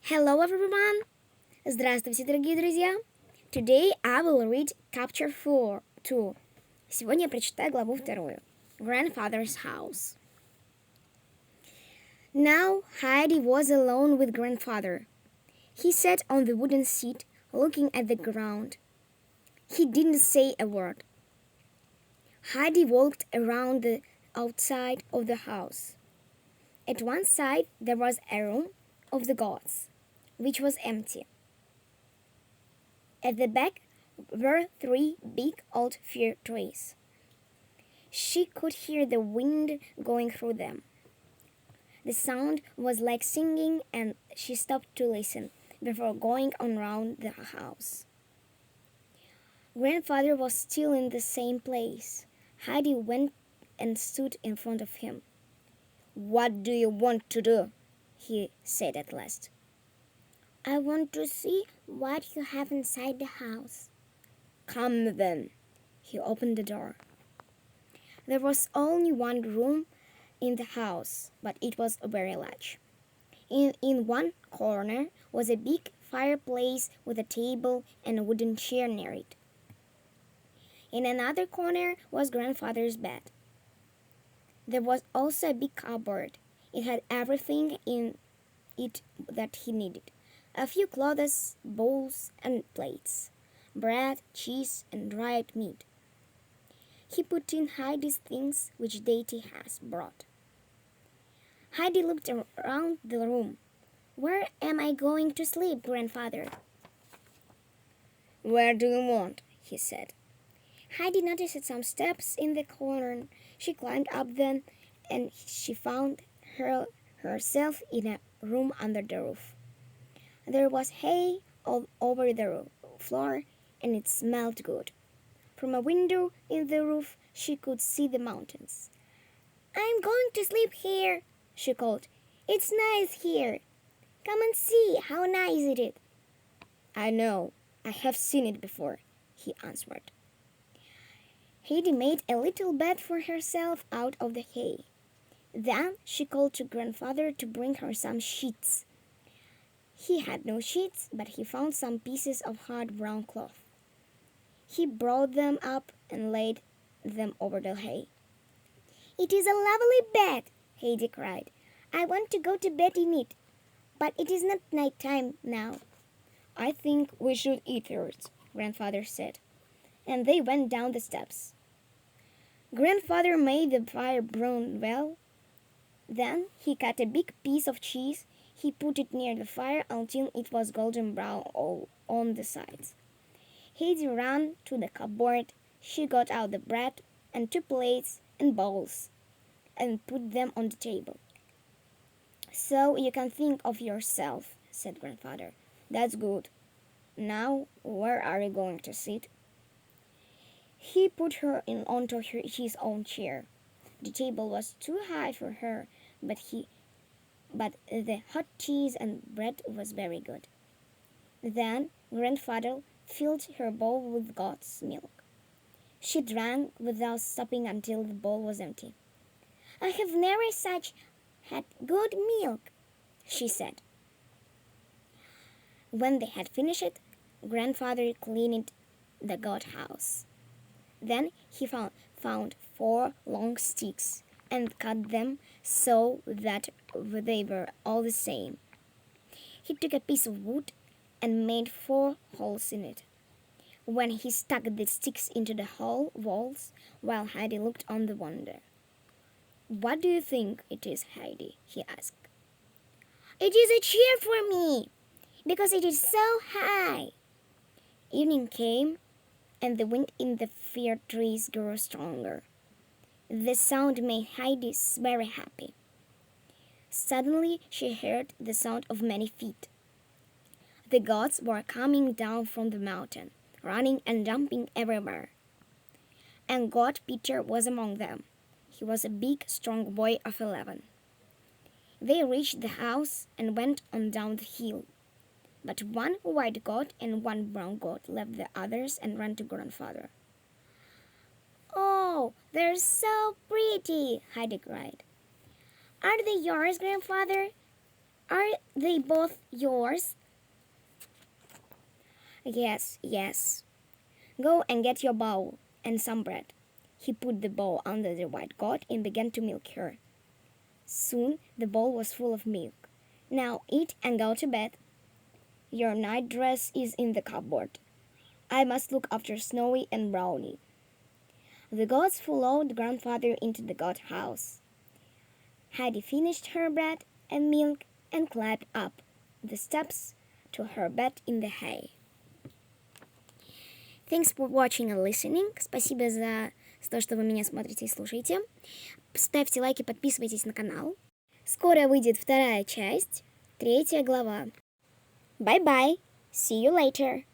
Hello everyone! Здравствуйте, дорогие друзья! Today I will read chapter 2. Сегодня я прочитаю главу 2. Grandfather's House. Now Heidi was alone with grandfather. He sat on the wooden seat, looking at the ground. He didn't say a word. Heidi walked around the outside of the house. At one side there was a room of the gods, which was empty. At the back were 3 big old fir trees. She could hear the wind going through them. The sound was like singing, and she stopped to listen before going on round the house. Grandfather was still in the same place. Heidi went and stood in front of him. "What do you want to do?" he said at last. "I want to see what you have inside the house." "Come then." He opened the door. There was only one room in the house, but it was very large. In one corner was a big fireplace with a table and a wooden chair near it. In another corner was grandfather's bed. There was also a big cupboard. It had everything in it that he needed. A few clothes, bowls, and plates, bread, cheese, and dried meat. He put in Heidi's things which Deity has brought. Heidi looked around the room. "Where am I going to sleep, grandfather?" "Where do you want?" he said. Heidi noticed some steps in the corner. She climbed up them, and she found herself in a room under the roof. There was hay all over the floor, and it smelled good. From a window in the roof, she could see the mountains. "I'm going to sleep here," she called. "It's nice here. Come and see how nice it is." "I know. I have seen it before," he answered. Heidi made a little bed for herself out of the hay. Then she called to grandfather to bring her some sheets. He had no sheets, but he found some pieces of hard brown cloth. He brought them up and laid them over the hay. "It is a lovely bed," Heidi cried. "I want to go to bed in it, but it is not night time now." "I think we should eat first," grandfather said, and they went down the steps. Grandfather made the fire burn well. Then he cut a big piece of cheese. He put it near the fire until it was golden brown all on the sides. Heidi ran to the cupboard. She got out the bread and 2 plates and bowls and put them on the table. "So you can think of yourself," said grandfather. "That's good. Now, where are you going to sit?" He put her onto his own chair. The table was too high for her, but the hot cheese and bread was very good. Then grandfather filled her bowl with goat's milk. She drank without stopping until the bowl was empty. "I have never had good milk," she said. When they had finished, grandfather cleaned the goat house. Then he found 4 long sticks and cut them so that they were all the same. He took a piece of wood and made 4 holes in it. When he stuck the sticks into the walls, while Heidi looked on the wonder. "What do you think it is, Heidi?" he asked. "It is a chair for me, because it is so high." Evening came, and the wind in the fir trees grew stronger. The sound made Heidi very happy. Suddenly she heard the sound of many feet. The gods were coming down from the mountain, running and jumping everywhere. And God Peter was among them. He was a big, strong boy of 11. They reached the house and went on down the hill. But 1 white goat and 1 brown goat left the others and ran to grandfather. "Oh, they're so pretty!" Heidi cried. "Are they yours, grandfather?" Are they both yours? Yes, yes. Go and get your bowl and some bread. He put the bowl under the white goat and began to milk her. Soon the bowl was full of milk. Now eat and go to bed. Your night dress is in the cupboard. I must look after Snowy and Brownie. The goats followed grandfather into the goat house. Heidi finished her bread and milk and climbed up the steps to her bed in the hay. Thanks for watching and listening. Спасибо за то, что вы меня смотрите и слушаете. Ставьте лайки, подписывайтесь на канал. Скоро выйдет вторая часть, 3 глава. Bye-bye. See you later.